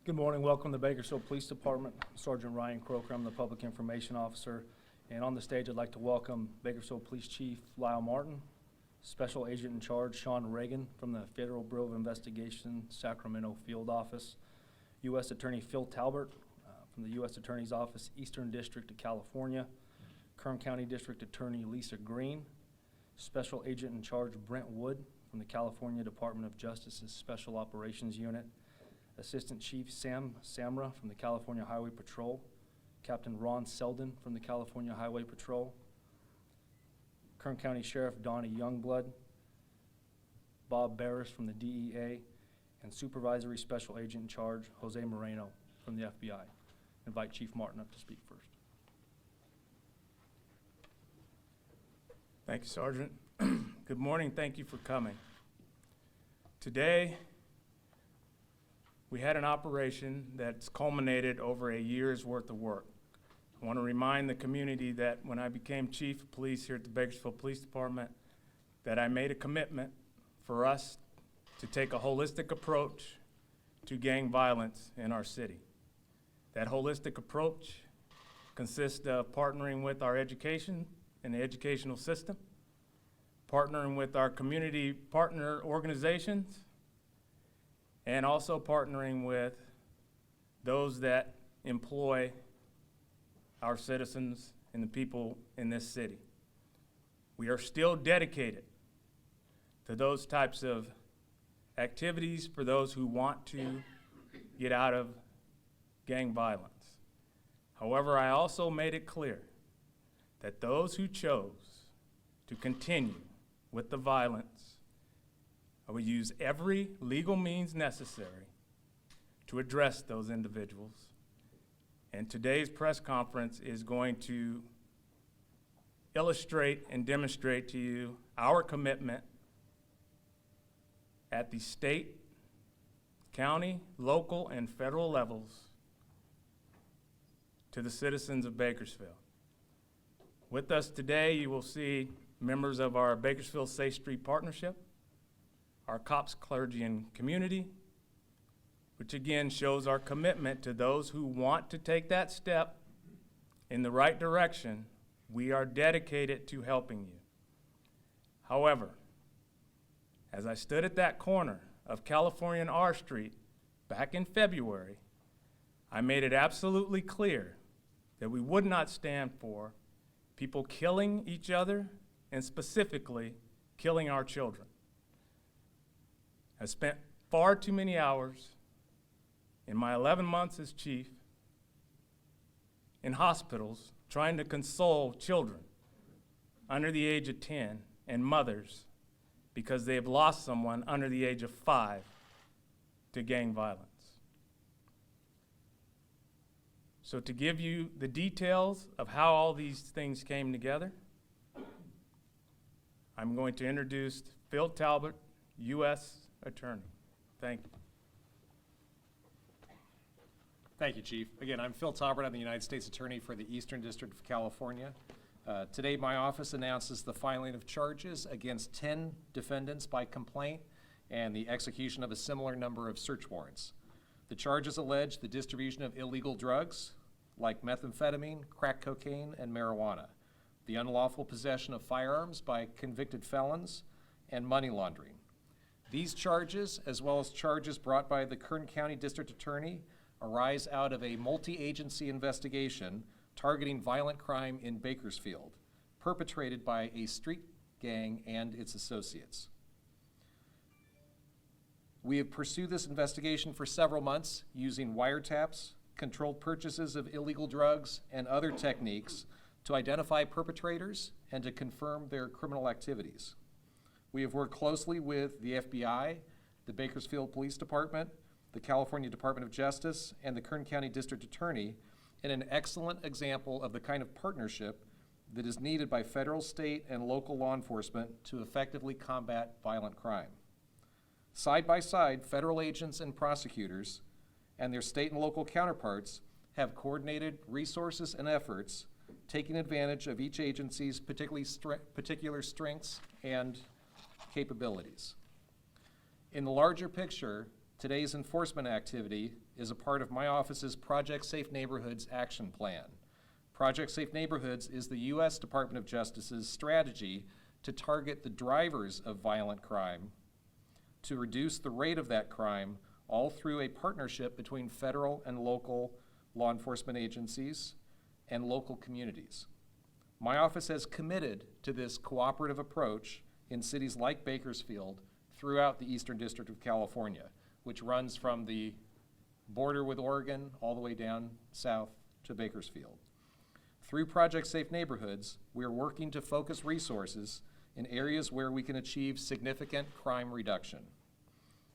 Good morning. Welcome to Bakersfield Police Department. Sergeant Ryan Croker. I'm the Public Information Officer. And on the stage, I'd like to welcome Bakersfield Police Chief Lyle Martin, Special Agent in Charge Sean Reagan from the Federal Bureau of Investigation, Sacramento Field Office, U.S. Attorney Phil Talbert from the U.S. Attorney's Office, Eastern District of California, Kern County District Attorney Lisa Green, Special Agent in Charge Brent Wood from the California Department of Justice's Special Operations Unit, Assistant Chief Sam Samra from the California Highway Patrol, Captain Ron Selden from the California Highway Patrol, Kern County Sheriff Donnie Youngblood, Bob Barris from the DEA, and Supervisory Special Agent in Charge Jose Moreno from the FBI. Invite Chief Martin up to speak first. Thank you, Sergeant. Good morning. Thank you for coming. Today, we had an operation that's culminated over a year's worth of work. I want to remind the community that when I became Chief of Police here at the Bakersfield Police Department, that I made a commitment for us to take a holistic approach to gang violence in our city. That holistic approach consists of partnering with our education and the educational system, partnering with our community partner organizations, and also partnering with those that employ our citizens and the people in this city. We are still dedicated to those types of activities for those who want to get out of gang violence. However, I also made it clear that those who chose to continue with the violence, I will use every legal means necessary to address those individuals. And today's press conference is going to illustrate and demonstrate to you our commitment at the state, county, local, and federal levels to the citizens of Bakersfield. With us today, you will see members of our Bakersfield Safe Street Partnership, our cops, clergy, and community, which again shows our commitment to those who want to take that step in the right direction. We are dedicated to helping you. However, as I stood at that corner of California and R Street back in February, I made it absolutely clear that we would not stand for people killing each other and specifically killing our children. I spent far too many hours in my 11 months as chief in hospitals trying to console children under the age of 10 and mothers because they have lost someone under the age of 5 to gang violence. So to give you the details of how all these things came together, I'm going to introduce Phil Talbert, U.S. Attorney. Thank you. Thank you, Chief. Again, I'm Phil Talbert. I'm the United States Attorney for the Eastern District of California. Today, my office announces the filing of charges against 10 defendants by complaint and the execution of a similar number of search warrants. The charges allege the distribution of illegal drugs like methamphetamine, crack cocaine, and marijuana, the unlawful possession of firearms by convicted felons, and money laundering. These charges, as well as charges brought by the Kern County District Attorney, arise out of a multi-agency investigation targeting violent crime in Bakersfield, perpetrated by a street gang and its associates. We have pursued this investigation for several months using wiretaps, controlled purchases of illegal drugs, and other techniques to identify perpetrators and to confirm their criminal activities. We have worked closely with the FBI, the Bakersfield Police Department, the California Department of Justice, and the Kern County District Attorney in an excellent example of the kind of partnership that is needed by federal, state, and local law enforcement to effectively combat violent crime. Side by side, federal agents and prosecutors and their state and local counterparts have coordinated resources and efforts, taking advantage of each agency's particular strengths and capabilities. In the larger picture, Today's enforcement activity is a part of my office's Project Safe Neighborhoods action plan. Project Safe Neighborhoods is the U.S. Department of Justice's strategy to target the drivers of violent crime, to reduce the rate of that crime, all through a partnership between federal and local law enforcement agencies and local communities. My office has committed to this cooperative approach in cities like Bakersfield throughout the Eastern District of California, which runs from the border with Oregon all the way down south to Bakersfield. Through Project Safe Neighborhoods, we are working to focus resources in areas where we can achieve significant crime reduction.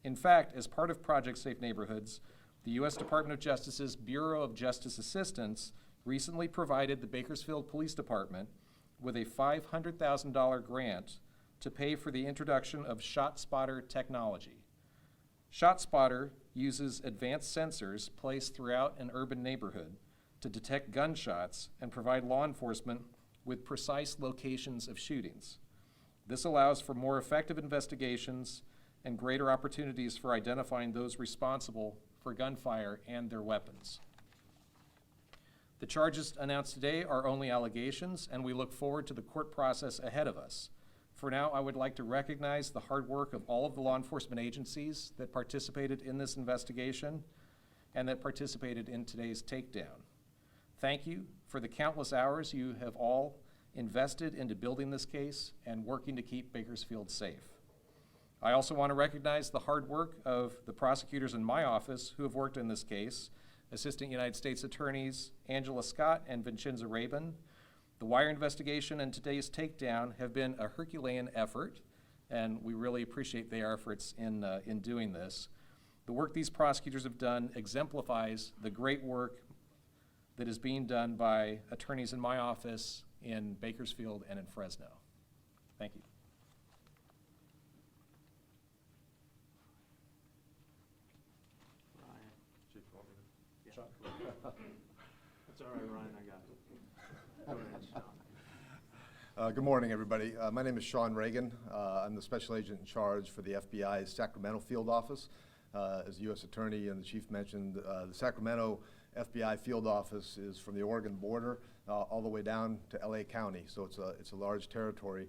In fact, as part of Project Safe Neighborhoods, the U.S. Department of Justice's Bureau of Justice Assistance recently provided the Bakersfield Police Department with a $500,000 grant to pay for the introduction of ShotSpotter technology. ShotSpotter uses advanced sensors placed throughout an urban neighborhood to detect gunshots and provide law enforcement with precise locations of shootings. This allows for more effective investigations and greater opportunities for identifying those responsible for gunfire and their weapons. The charges announced today are only allegations, and we look forward to the court process ahead of us. For now, I would like to recognize the hard work of all of the law enforcement agencies that participated in this investigation and that participated in today's takedown. Thank you for the countless hours you have all invested into building this case and working to keep Bakersfield safe. I also want to recognize the hard work of the prosecutors in my office who have worked in this case, Assistant United States Attorneys Angela Scott and Vincenza Rabin. The wire investigation and today's takedown have been a Herculean effort, and we really appreciate their efforts in doing this. The work these prosecutors have done exemplifies the great work that is being done by attorneys in my office in Bakersfield and in Fresno. Thank you. That's all right, Ryan, I got it. Go ahead, Sean. Good morning, everybody. My name is Sean Reagan. I'm the Special Agent in charge for the FBI's Sacramento Field Office. As the U.S. Attorney and the Chief mentioned, the Sacramento FBI Field Office is from the Oregon border all the way down to LA County, so it's a large territory,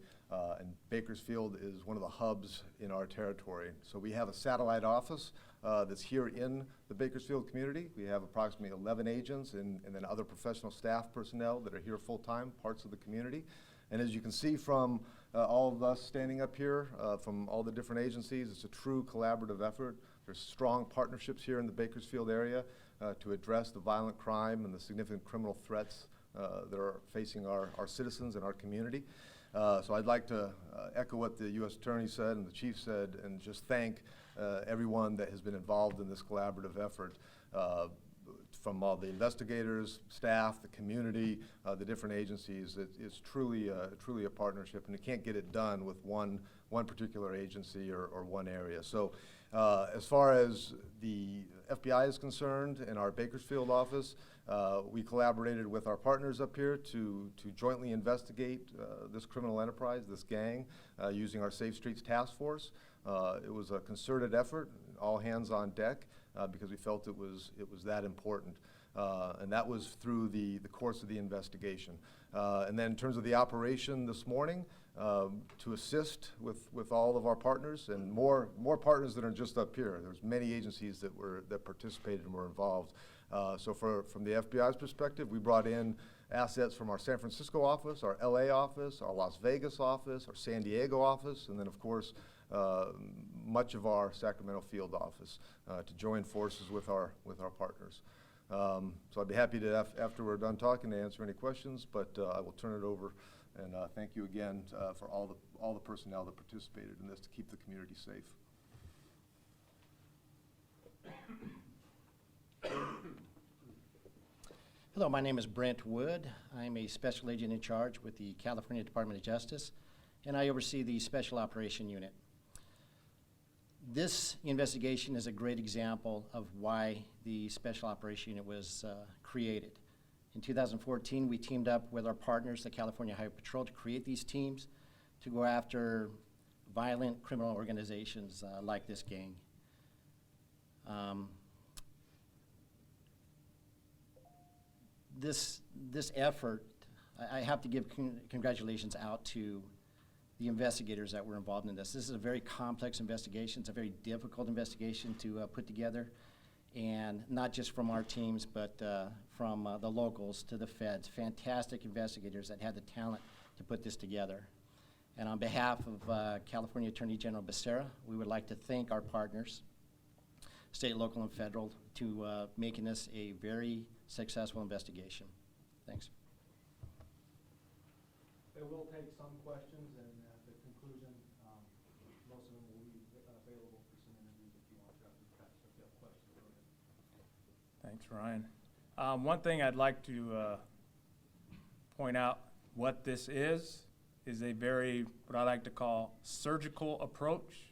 and Bakersfield is one of the hubs in our territory. So we have a satellite office that's here in the Bakersfield community. We have approximately 11 agents and then other professional staff personnel that are here full-time, parts of the community. And as you can see from all of us standing up here, from all the different agencies, it's a true collaborative effort. There's strong partnerships here in the Bakersfield area to address the violent crime and the significant criminal threats that are facing our citizens and our community. So I'd like to echo what the U.S. Attorney said and the Chief said, and just thank everyone that has been involved in this collaborative effort, from all the investigators, staff, the community, the different agencies. It's truly a partnership, and you can't get it done with one particular agency or one area. So as far as the FBI is concerned, in our Bakersfield office, we collaborated with our partners up here to jointly investigate this criminal enterprise, this gang, using our Safe Streets Task Force. It was a concerted effort, all hands on deck, because we felt it was that important. And that was through the course of the investigation. And then in terms of the operation this morning, to assist with all of our partners, and more partners than are just up here. There's many agencies that participated and were involved. So from the FBI's perspective, we brought in assets from our San Francisco office, our LA office, our Las Vegas office, our San Diego office, and then of course much of our Sacramento field office to join forces with our partners. So I'd be happy to, after we're done talking, to answer any questions, but I will turn it over, and thank you again for all the personnel that participated in this to keep the community safe. Hello, my name is Brent Wood. I'm a special agent in charge with the California Department of Justice, and I oversee the Special Operation Unit. This investigation is a great example of why the Special Operation Unit was created. In 2014, we teamed up with our partners, the California Highway Patrol, to create these teams to go after violent criminal organizations like this gang. This effort, I have to give congratulations out to the investigators that were involved in this. This is a very complex investigation. It's a very difficult investigation to put together, and not just from our teams, but from the locals to the feds. Fantastic investigators that had the talent to put this together. And on behalf of California Attorney General Becerra, we would like to thank our partners, state, local, and federal, to making this a very successful investigation. Thanks. They will take some questions, and at the conclusion, most of them will be available for some interviews if you want to. If you have questions, go ahead. Thanks, Ryan. One thing I'd like to point out, what this is a very, what I like to call, surgical approach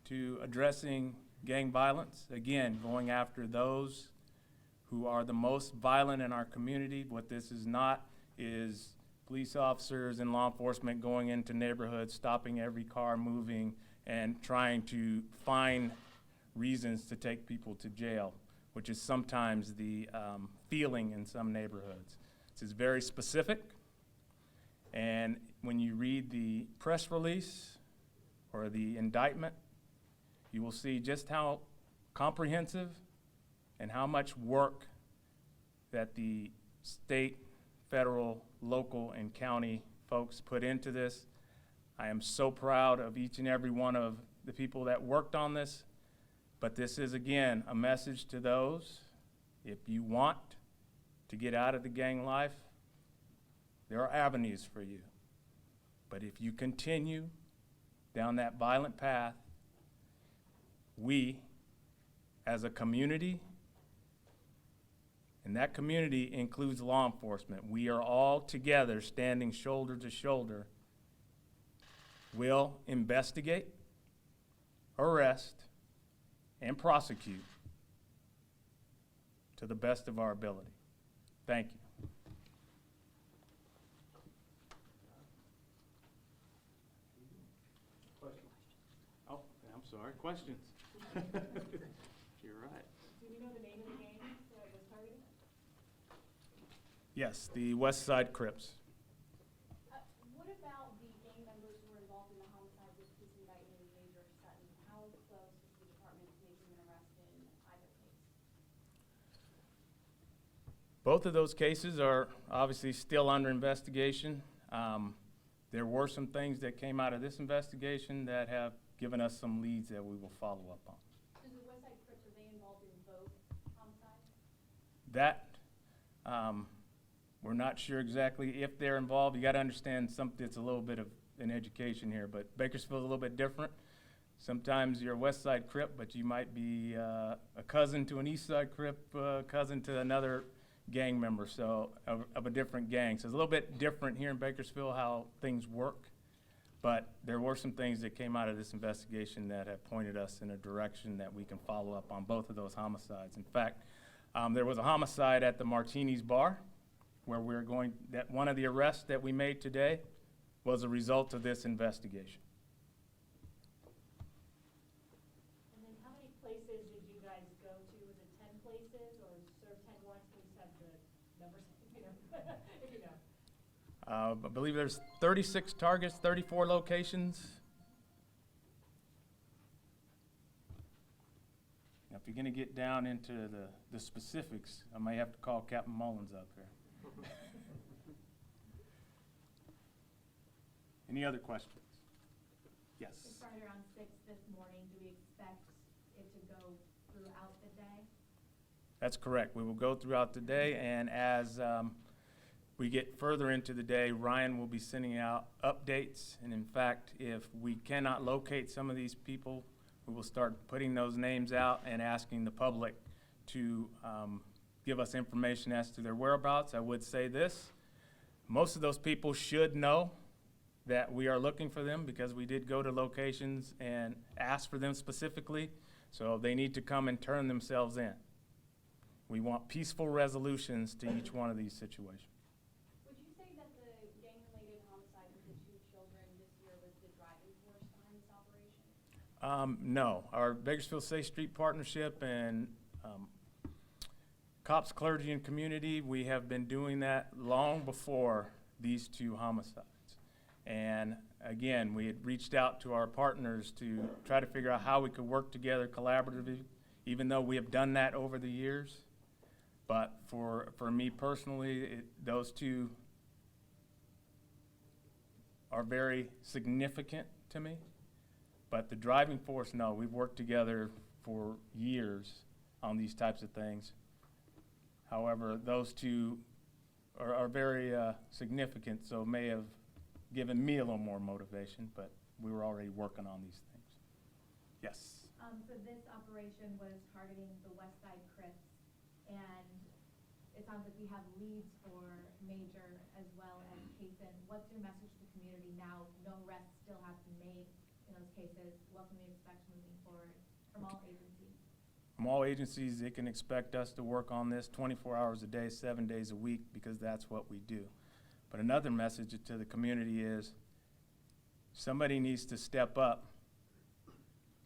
to addressing gang violence. Again, going after those who are the most violent in our community. What this is not is police officers and law enforcement going into neighborhoods, stopping every car moving, and trying to find reasons to take people to jail, which is sometimes the feeling in some neighborhoods. This is very specific, and when you read the press release or the indictment, you will see just how comprehensive and how much work that the state, federal, local, and county folks put into this. I am so proud of each and every one of the people that worked on this, but this is, again, a message to those. If you want to get out of the gang life, there are avenues for you. But if you continue down that violent path, we, as a community, and that community includes law enforcement, we are all together standing shoulder to shoulder, will investigate, arrest, and prosecute to the best of our ability. Thank you. Oh, I'm sorry, questions? You're right. Do we know the name of the gang that was targeted? Yes, the West Side Crips. What about the gang members who were involved in the homicide with this indictment in Major Sutton? How close is the department to making an arrest in either case? Both of those cases are obviously still under investigation. There were some things that came out of this investigation that have given us some leads that we will follow up on. So the West Side Crips, are they involved in both homicides? That, we're not sure exactly if they're involved. You got to understand something, it's a little bit of an education here, but Bakersfield's a little bit different. Sometimes you're a West Side Crip, but you might be a cousin to an East Side Crip, cousin to another gang member, so of a different gang. So it's a little bit different here in Bakersfield how things work, but there were some things that came out of this investigation that have pointed us in a direction that we can follow up on both of those homicides. In fact, there was a homicide at the Martini's Bar where we're going, that one of the arrests that we made today was a result of this investigation. And then how many places did you guys go to? Was it 10 places or serve 10 once? Can you set the numbers, if you know? I believe there's 36 targets, 34 locations. Now, if you're gonna get down into the specifics, I may have to call Captain Mullins up here. Any other questions? Yes. It started around 6 this morning. Do we expect it to go throughout the day? That's correct. We will go throughout the day, and as we get further into the day, Ryan will be sending out updates. And in fact, if we cannot locate some of these people, we will start putting those names out and asking the public to give us information as to their whereabouts. I would say this, most of those people should know that we are looking for them because we did go to locations and ask for them specifically, so they need to come and turn themselves in. We want peaceful resolutions to each one of these situations. Would you say that the gang-related homicide of the 2 children this year was the driving force behind this operation? No, our Bakersfield Safe Street Partnership and Cops, Clergy, and Community, we have been doing that long before these two homicides. And again, we had reached out to our partners to try to figure out how we could work together collaboratively, even though we have done that over the years. But for me personally, those two are very significant to me. But the driving force, no, we've worked together for years on these types of things. However, those two are very significant, so may have given me a little more motivation, but we were already working on these things. Yes. So this operation was targeting the West Side Crips, and it sounds like we have leads for Major as well as Payson. What's your message to the community now? No arrests still have to be made in those cases. What can we expect moving forward from all agencies? From all agencies, they can expect us to work on this 24 hours a day, 7 days a week, because that's what we do. But another message to the community is somebody needs to step up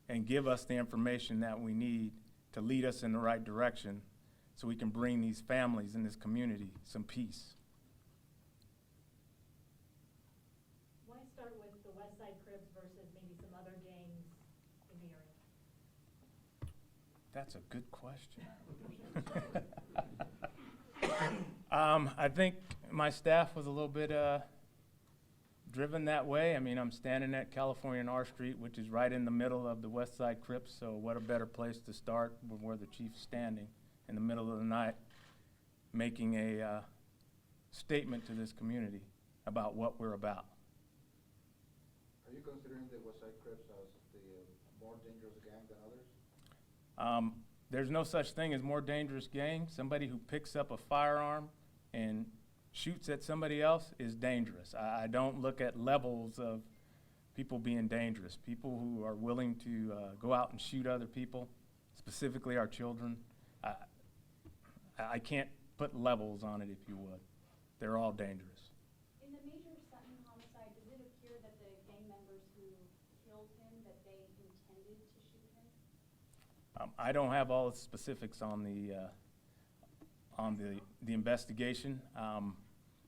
and give us the information that we need to lead us in the right direction so we can bring these families in this community some peace. Why start with the West Side Crips versus maybe some other gangs in the area? That's a good question. I think my staff was a little bit driven that way. I mean, I'm standing at California and R Street, which is right in the middle of the West Side Crips, so what a better place to start than where the chief's standing in the middle of the night, making a statement to this community about what we're about. Are you considering the West Side Crips as the more dangerous gang than others? There's no such thing as more dangerous gang. Somebody who picks up a firearm and shoots at somebody else is dangerous. I don't look at levels of people being dangerous. People who are willing to go out and shoot other people, specifically our children, I can't put levels on it, if you would. They're all dangerous. In the Major Sutton homicide, does it appear that the gang members who killed him, that they intended to shoot him? I don't have all the specifics on the investigation.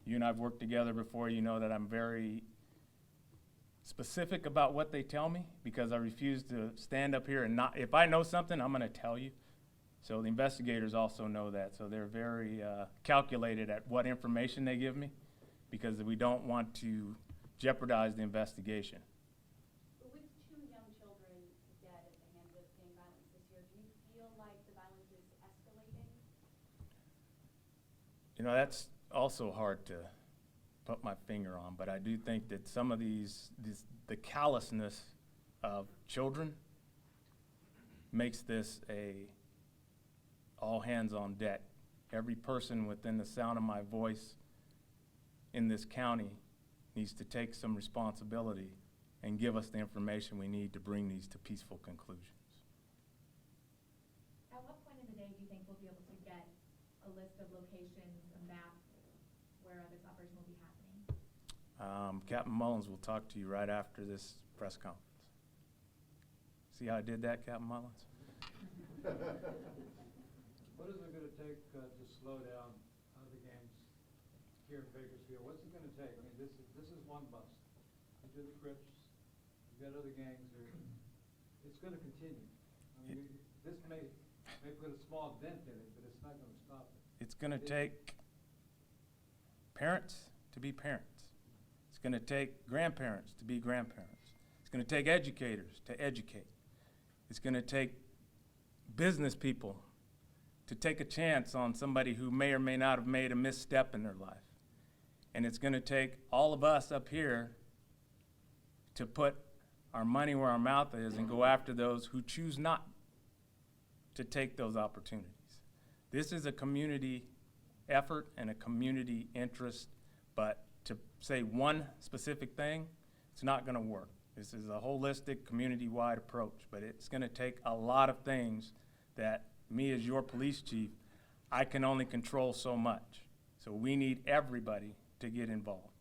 You and I've worked together before. You know that I'm very specific about what they tell me because I refuse to stand up here and not. If I know something, I'm going to tell you. So the investigators also know that. So they're very calculated at what information they give me because we don't want to jeopardize the investigation. But with 2 young children dead at the hands of gang violence this year, do you feel like the violence is escalating? You know, that's also hard to put my finger on, but I do think that some of the callousness of children makes this a all hands on deck. Every person within the sound of my voice in this county needs to take some responsibility and give us the information we need to bring these to peaceful conclusions. At what point in the day do you think we'll be able to get a list of locations, a map, where this operation will be happening? Captain Mullins will talk to you right after this press conference. See how I did that, Captain Mullins? What is it going to take to slow down the gangs here in Bakersfield? What's it going to take? I mean, this is one bust. You do the Crips, you've got other gangs. It's going to continue. I mean, this may put a small dent in it, but it's not going to stop it. It's going to take parents to be parents. It's going to take grandparents to be grandparents. It's going to take educators to educate. It's going to take business people to take a chance on somebody who may or may not have made a misstep in their life. And it's going to take all of us up here to put our money where our mouth is and go after those who choose not to take those opportunities. This is a community effort and a community interest, but to say one specific thing, it's not going to work. This is a holistic, community-wide approach, but it's going to take a lot of things that me as your police chief, I can only control so much. So we need everybody to get involved.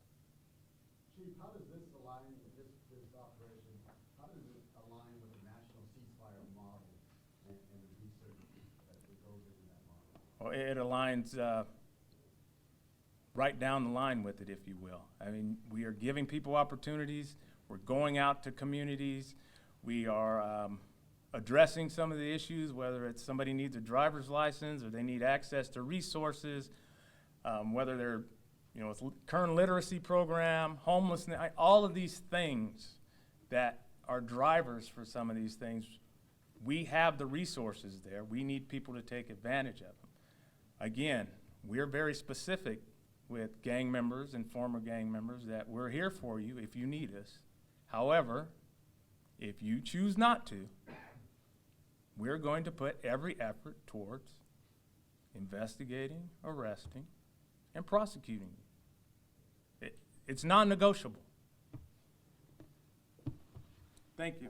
Chief, how does this align with this operation? How does it align with the Well, it aligns right down the line with it, if you will. I mean, we are giving people opportunities. We're going out to communities. We are addressing some of the issues, whether it's somebody needs a driver's license or they need access to resources, whether they're, you know, with current literacy program, homelessness, all of these things that are drivers for some of these things. We have the resources there. We need people to take advantage of them. Again, we're very specific with gang members and former gang members that we're here for you if you need us. However, if you choose not to, we're going to put every effort towards investigating, arresting, and prosecuting you. It's non-negotiable. Thank you.